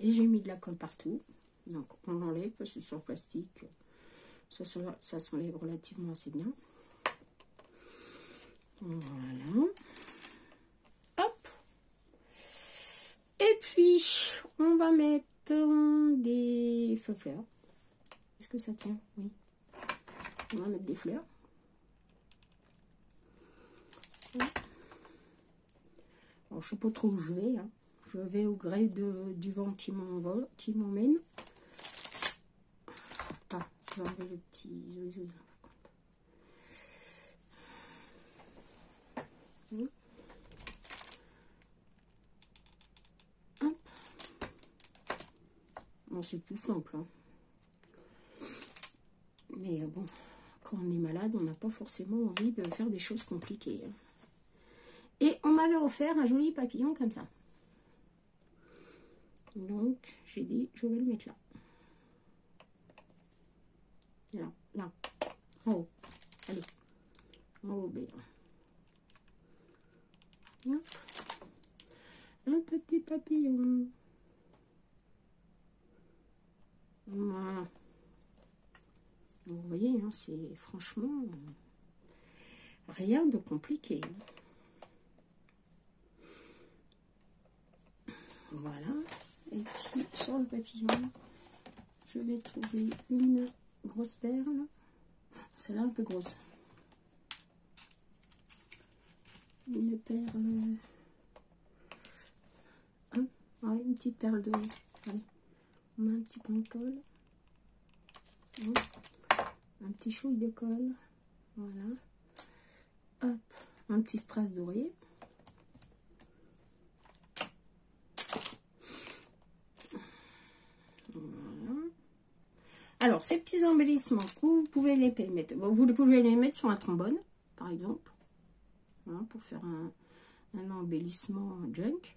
Et j'ai mis de la colle partout. Donc on l'enlève parce que sur le plastique, ça s'enlève relativement assez bien. Voilà. Hop. Et puis, on va mettre des fleurs. Est-ce que ça tient? Oui. On va mettre des fleurs. Alors, je ne sais pas trop où je vais. Hein. Je vais au gré du vent qui m'emmène. Ah, je vais enlever le petit oiseau là, par contre. Hop. Bon, c'est tout simple. Hein. Mais bon, quand on est malade, on n'a pas forcément envie de faire des choses compliquées. Hein. Et on m'avait offert un joli papillon comme ça. Donc, j'ai dit, je vais le mettre là. Là, là. En haut. Allez. En haut, bien. Hop. Un petit papillon. Voilà. Vous voyez, hein, c'est franchement rien de compliqué. Voilà. Et puis sur le papillon, je vais trouver une grosse perle. Celle-là un peu grosse. Une perle. Hein, ouais, une petite perle de. Allez, on met un petit point de colle. Un petit chouille de colle. Voilà. Hop, un petit strass doré. Voilà. Alors, ces petits embellissements, vous pouvez les mettre. Vous pouvez les mettre sur un trombone, par exemple. Voilà, pour faire un embellissement junk.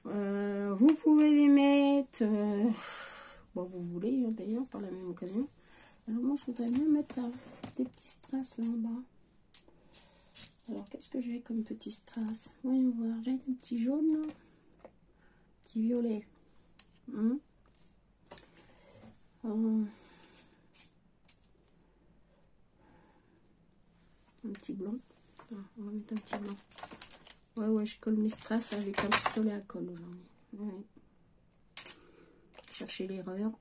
Vous pouvez les mettre, bon, vous voulez hein, d'ailleurs, par la même occasion. Alors moi, je voudrais bien mettre des petits strass là en bas. Alors, qu'est-ce que j'ai comme petit strass? Voyons voir, j'ai un petit jaune, là. Petit violet. Un petit blanc. Ah, on va mettre un petit blanc. Ouais, je colle mes strass avec un pistolet à colle aujourd'hui. Ouais. Chercher l'erreur.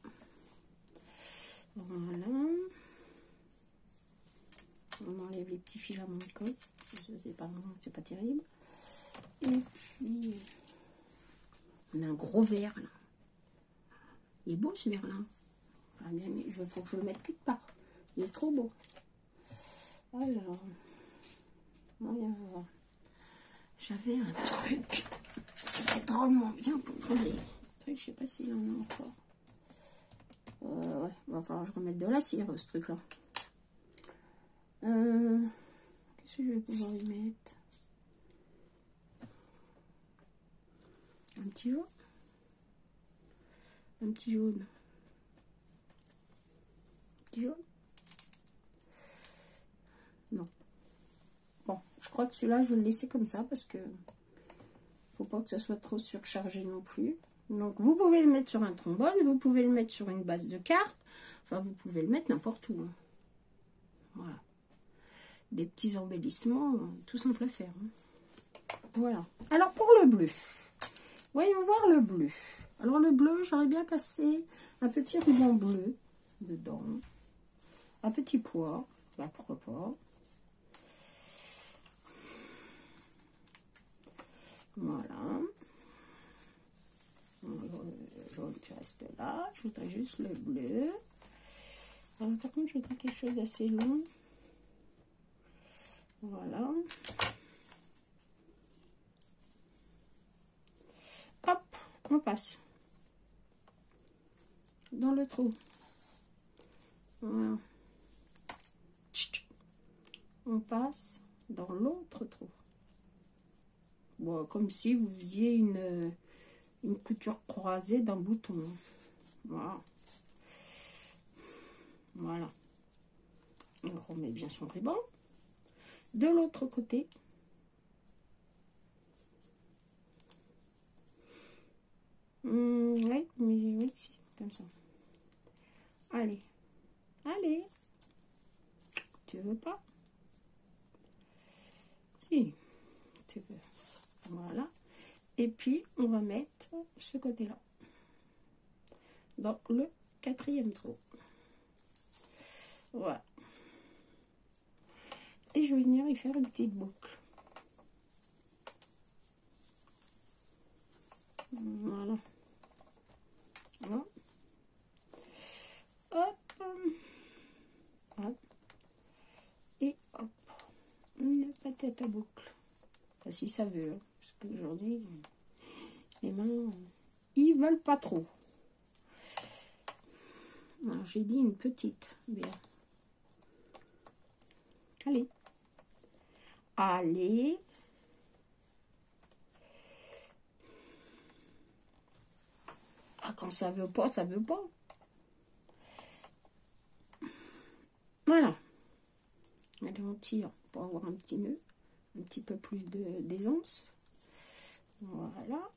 Voilà. On enlève les petits filaments de colle. C'est pas terrible. Et puis, on a un gros verre là. Il est beau ce verre là. Enfin, il faut que je le mette quelque part. Il est trop beau. Alors, j'avais un truc qui est drôlement bien pour poser. Je sais pas s'il en a encore. Ouais, va falloir que je remette de la cire, ce truc là. Qu'est-ce que je vais pouvoir y mettre? Un petit jaune. Un petit jaune. Petit jaune. Non. Bon, je crois que celui-là, je vais le laisser comme ça parce que faut pas que ça soit trop surchargé non plus. Donc, vous pouvez le mettre sur un trombone, vous pouvez le mettre sur une base de cartes. Enfin, vous pouvez le mettre n'importe où. Hein. Voilà. Des petits embellissements, tout simple à faire. Hein. Voilà. Alors, pour le bleu. Voyons voir le bleu. Alors, le bleu, j'aurais bien passé un petit ruban bleu dedans. Un petit pois. Bah, pourquoi pas. Voilà. Le jaune qui reste là. Je voudrais juste le bleu. Alors, par contre, je voudrais quelque chose d'assez long. Voilà. Hop, on passe dans le trou. Voilà. On passe dans l'autre trou. Bon, comme si vous faisiez une couture croisée d'un bouton. Voilà. Voilà. On remet bien son ruban. De l'autre côté. comme ça. Allez. Allez. Tu veux pas? Si, tu veux. Voilà. Et puis, on va mettre ce côté-là. Dans le 4e trou. Voilà. Et je vais venir y faire une petite boucle. Voilà. Voilà. Hop. Hop. Et hop. Une petite boucle. Enfin, si ça veut. Hein, parce qu'aujourd'hui, les mains, ils veulent pas trop. Alors, j'ai dit une petite. Bien. Allez. Allez. Ah, quand ça veut pas, ça veut pas. Voilà. Allez, on tire pour avoir un petit nœud. Un petit peu plus d'aisance. Voilà.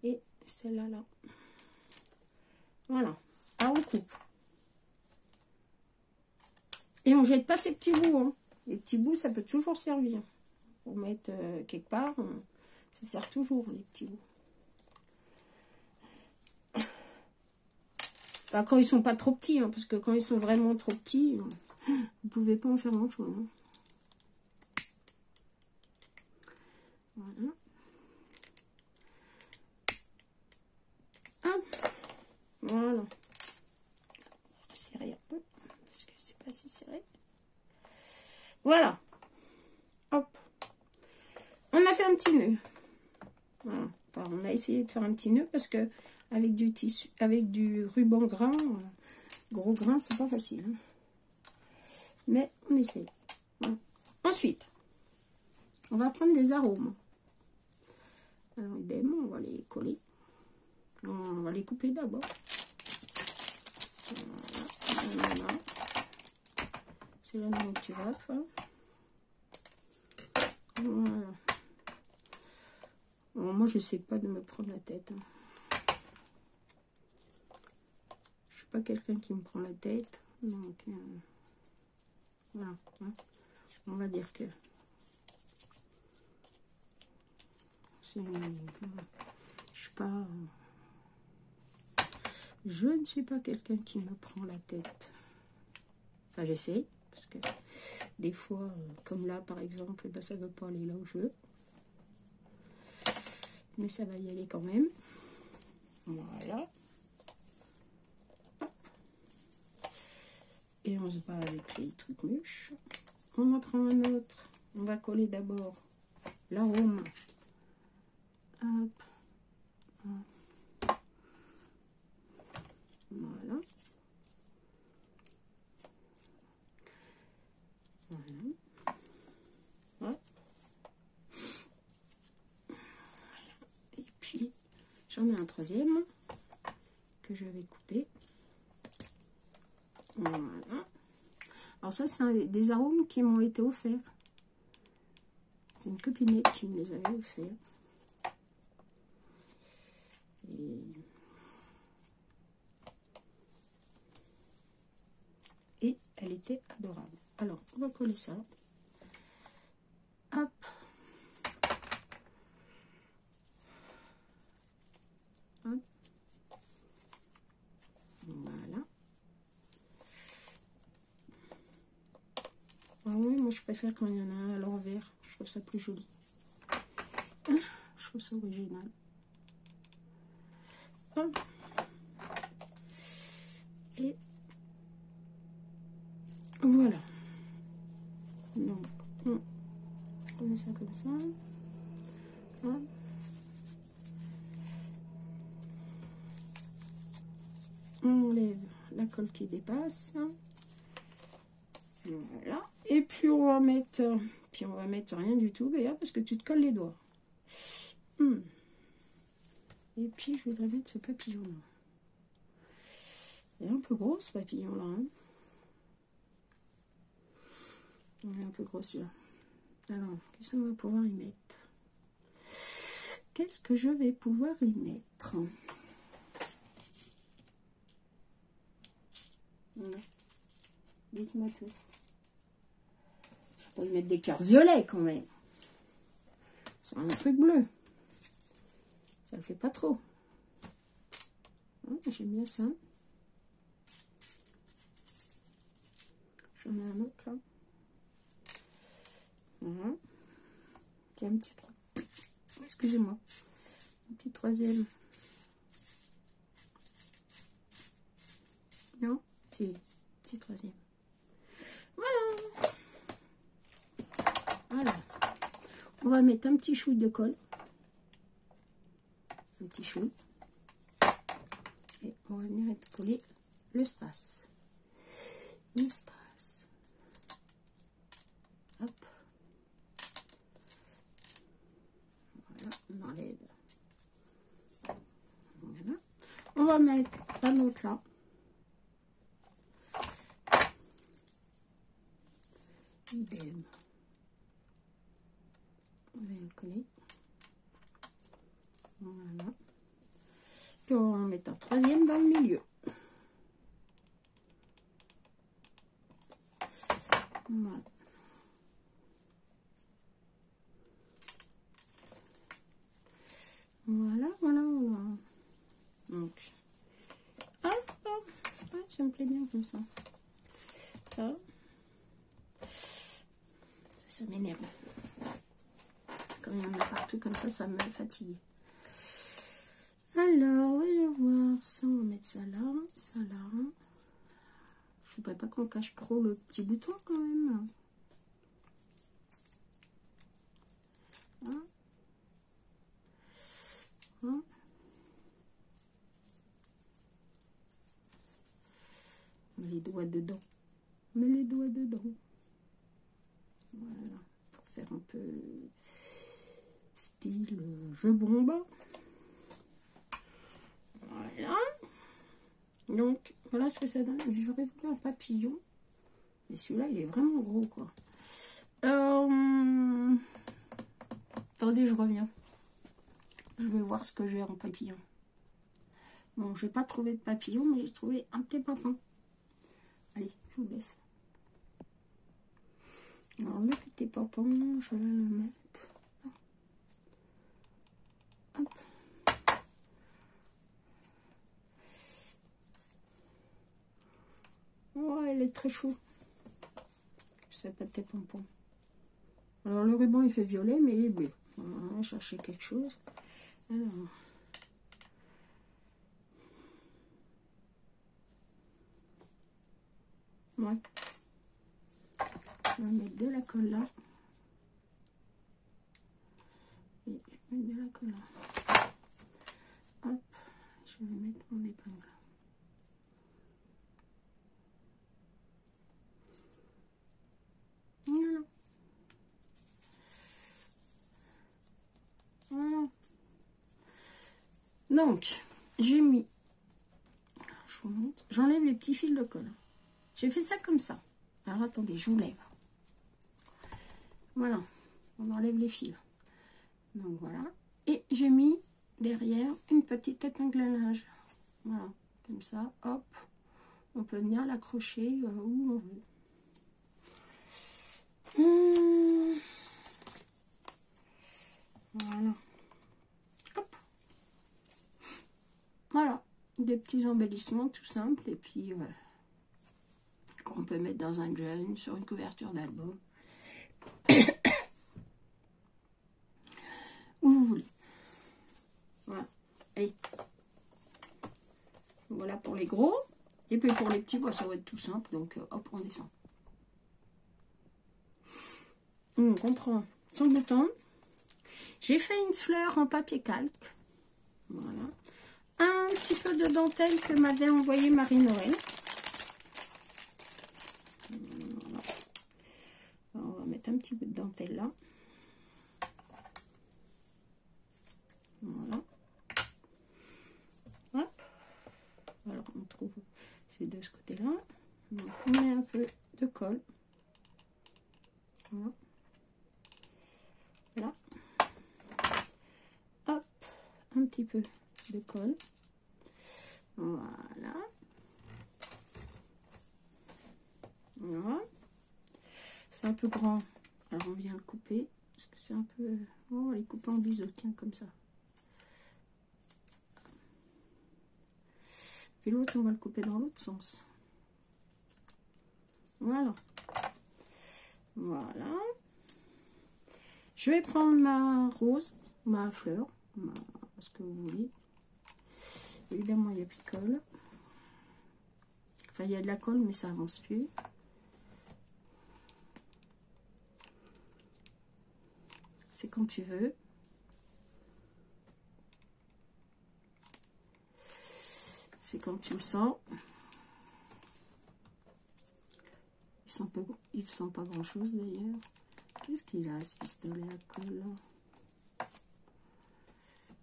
Et celle-là, là. Voilà. Ah, on coupe. Et on jette pas ces petits bouts. Hein. Les petits bouts, ça peut toujours servir. Pour mettre quelque part, ça sert toujours, les petits bouts. Enfin, quand ils sont pas trop petits, hein, parce que quand ils sont vraiment trop petits, vous pouvez pas en faire grand-chose. Hein. Voilà. Hop. Voilà. On va resserrer un peu, parce que c'est pas assez serré. Voilà. Hop. On a fait un petit nœud. Voilà. Enfin, on a essayé de faire un petit nœud parce que avec du tissu, avec du ruban grain, gros grain, c'est pas facile. Hein. Mais on essaye. Voilà. Ensuite, on va prendre des arômes. Alors, idem, on va les coller. On va les couper d'abord. Voilà. C'est là où tu vas, toi. Voilà. Alors, moi, je sais pas de me prendre la tête. Hein. Je suis pas quelqu'un qui me prend la tête. Donc, voilà. Hein. On va dire que je suis pas... Je ne suis pas quelqu'un qui me prend la tête. Enfin, j'essaye. Parce que des fois, comme là, par exemple, ben, ça ne veut pas aller là où je veux. Mais ça va y aller quand même. Voilà. Hop. Et on se bat avec les trucs mûches. On va prendre un autre. On va coller d'abord l'arôme. Hop. Hop. Voilà. Voilà. Hop. Et puis, j'en ai un troisième que je vais couper. Voilà. Alors ça, c'est des arômes qui m'ont été offerts. C'est une copinette qui me les avait offerts. Et elle était adorable. Alors, on va coller ça. Hop. Hop. Voilà. Ah oui, moi je préfère quand il y en a un à l'envers. Je trouve ça plus joli. Je trouve ça original. Hop. Et voilà. Donc, on met ça comme ça. Hop. On enlève la colle qui dépasse. Voilà. Et puis on va mettre, rien du tout, Béa, parce que tu te colles les doigts. Et puis je voudrais mettre ce papillon là. Il est un peu gros ce papillon là. Hein. Il est un peu gros celui-là. Alors, qu'est-ce qu'on va pouvoir y mettre? Qu'est-ce que je vais pouvoir y mettre? Dites-moi tout. Je peux mettre des cœurs violets quand même. C'est un truc bleu. Ça le fait pas trop. J'aime bien ça. J'en ai un autre là. Voilà. Tiens, un petit trou. Excusez-moi. Un petit troisième. Non, si, petit troisième. Voilà. Voilà. On va mettre un petit chouille de colle. Un petit chouille. Et on va venir coller le strass. Le strass. Hop. Voilà, on enlève. Voilà. On va mettre un autre là. Idem. On va le coller. Voilà. Puis on va en mettre un troisième dans le milieu. Voilà. Voilà, voilà, voilà. Donc, hop, hop. Ouais, ça me plaît bien comme ça. Ça m'énerve. Comme il y en a partout comme ça me fatigue. Alors, voyons voir. Ça, on va mettre ça là, ça là. Je voudrais pas qu'on cache trop le petit bouton quand même. Hein? Hein? On met les doigts dedans. On met les doigts dedans. Voilà. Pour faire un peu style jeu bombe. Voilà. Donc, voilà ce que ça donne. J'aurais voulu un papillon. Mais celui-là, il est vraiment gros, quoi. Attendez, je reviens. Je vais voir ce que j'ai en papillon. Bon, j'ai pas trouvé de papillon, mais j'ai trouvé un petit papin. Allez, je vous laisse. Alors, le petit papin, je vais le mettre. Hop. Oh, elle est très chou. C'est pas de pompons. Alors, le ruban, il fait violet, mais il est bleu. On va chercher quelque chose. Alors. Ouais. On va mettre de la colle là. Et je vais mettre de la colle là. Hop. Je vais mettre mon épingle. Voilà. Voilà. Donc, j'ai mis, je vous montre, j'enlève les petits fils de colle. J'ai fait ça comme ça. Alors, attendez, je vous lève. Voilà, on enlève les fils. Donc, voilà. Et j'ai mis derrière une petite épingle à linge. Voilà, comme ça, hop. On peut venir l'accrocher où on veut. Voilà. Hop. Voilà. Des petits embellissements tout simples. Et puis, qu'on peut mettre dans un jean, sur une couverture d'album. Où vous voulez. Voilà. Allez. Voilà pour les gros. Et puis pour les petits, bah, ça va être tout simple. Donc, hop, on descend. On comprend son bouton. J'ai fait une fleur en papier calque. Voilà. Un petit peu de dentelle que m'avait envoyé Marie-Noël. Voilà. Alors, on va mettre un petit bout de dentelle là. Voilà. Hop. Alors, on trouve c'est de ce côté-là. Donc, on met un peu de colle. Voilà. Là. Hop. Un petit peu de colle. Voilà. Voilà. C'est un peu grand. Alors on vient le couper. Parce que c'est un peu... Oh, on va les couper en biseau, tiens, comme ça. Et l'autre, on va le couper dans l'autre sens. Voilà. Voilà. Je vais prendre ma rose, ma fleur, ce que vous voulez. Évidemment, il n'y a plus de colle. Enfin, il y a de la colle, mais ça avance plus. C'est quand tu veux. C'est quand tu le sens. Il sent pas grand chose d'ailleurs. Qu'est-ce qu'il a ce pistolet à colle là?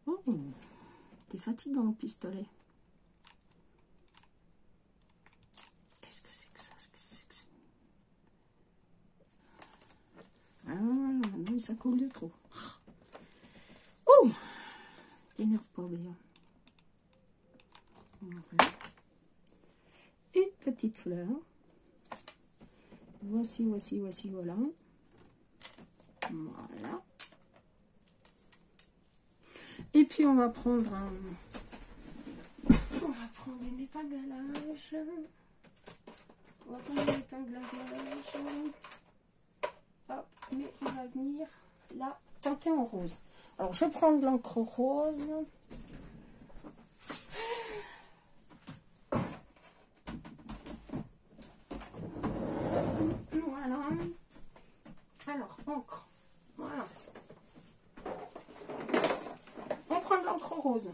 Oh, t'es fatigant le pistolet. Qu'est-ce que c'est que ça? Ah, non, ça colle de trop. Oh, t'énerve pas bien. Voilà. Une petite fleur. Voici, voilà. Voilà. Et puis on va prendre une épingle à linge. On va prendre une épingle à linge. Hop, mais on va venir là teinter en rose. Alors je prends de l'encre rose. Voilà. Alors, encre. Voilà. On prend de l'encre rose.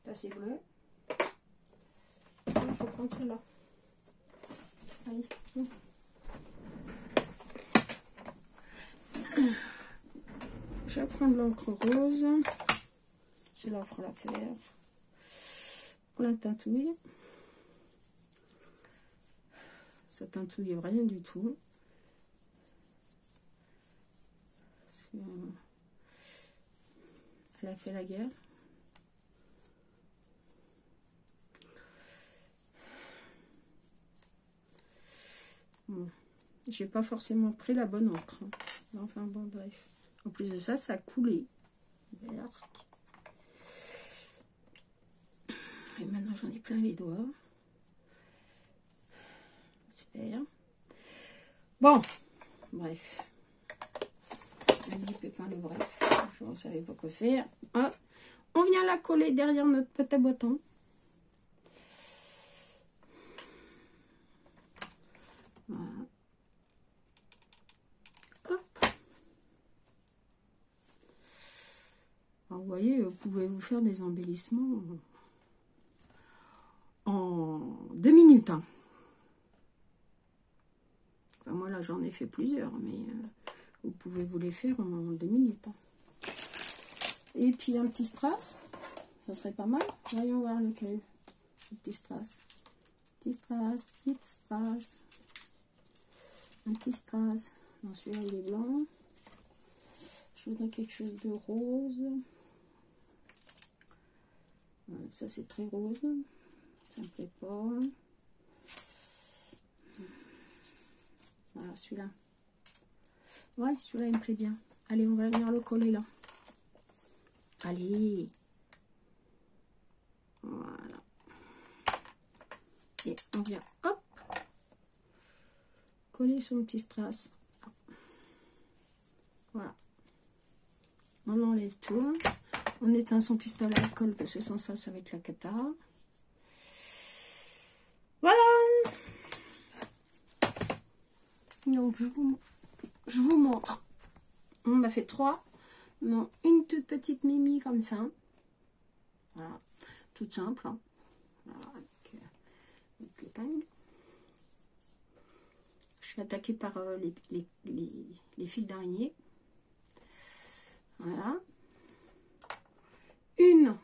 Là, c'est bleu. Il faut prendre celle-là. Allez, tiens. Je prends de l'encre rose. Celle-là, on fera la faire. On la teintouille. Ça teintouille rien du tout. Elle a fait la guerre. Bon. J'ai pas forcément pris la bonne encre. Enfin bon, bref. En plus de ça, ça a coulé. Berk. Et maintenant, j'en ai plein les doigts. Super. Bon, bref. Un petit pépin le bref. Je ne savais pas quoi faire. Hop. On vient la coller derrière notre petit bâton. Voilà. Hop. Alors, vous voyez, vous pouvez vous faire des embellissements en 2 minutes. Hein. Enfin, moi, là, j'en ai fait plusieurs, mais vous pouvez vous les faire en 2 minutes. Hein. Et puis, un petit strass, ça serait pas mal. Voyons voir lequel. Un petit strass. Petit strass, petite strass. Un petit strass. Non, celui-là, il est blanc. Je voudrais quelque chose de rose. Ça, c'est très rose. Ça me plaît pas. Voilà, celui-là. Ouais, celui-là, il me plaît bien. Allez, on va venir le coller là. Allez. Voilà. Et on vient, hop, coller son petit strass. Voilà. On enlève tout. On éteint son pistolet à colle parce que sans ça, ça va être la cata. Voilà. Donc, je vous montre. On a fait 3. Non, une toute petite mimi comme ça. Voilà. Toute simple. Hein. Voilà, avec l'épingle. Je suis attaquée par les fils d'araignée. Voilà. Une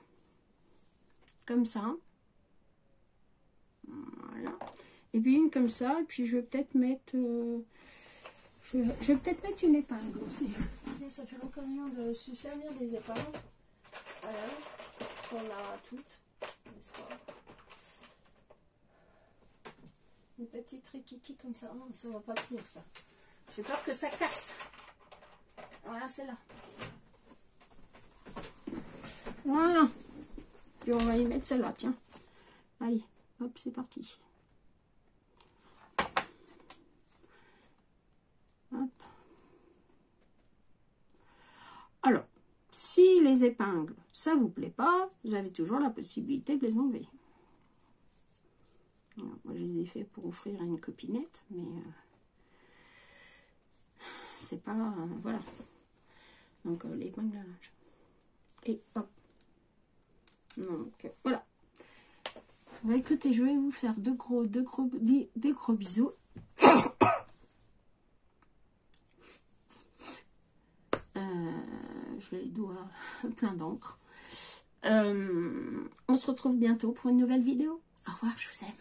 comme ça. Voilà. Et puis une comme ça. Et puis je vais peut-être mettre... je vais peut-être mettre une épingle aussi. Et ça fait l'occasion de se servir des épingles. Voilà. On a toutes. N'est-ce pas? Une petite rikiki comme ça. Oh, ça va pas tenir ça. J'ai peur que ça casse. Voilà, c'est là. Voilà. Puis on va y mettre celle-là, tiens. Allez, hop, c'est parti. Hop. Alors, si les épingles, ça vous plaît pas, vous avez toujours la possibilité de les enlever. Alors, moi, je les ai fait pour offrir à une copinette, mais c'est pas... voilà. Donc, l'épingle à linge. Et hop. Donc, voilà. Bah, écoutez, je vais vous faire des gros bisous. J'ai les doigts plein d'encre. On se retrouve bientôt pour une nouvelle vidéo. Au revoir, je vous aime.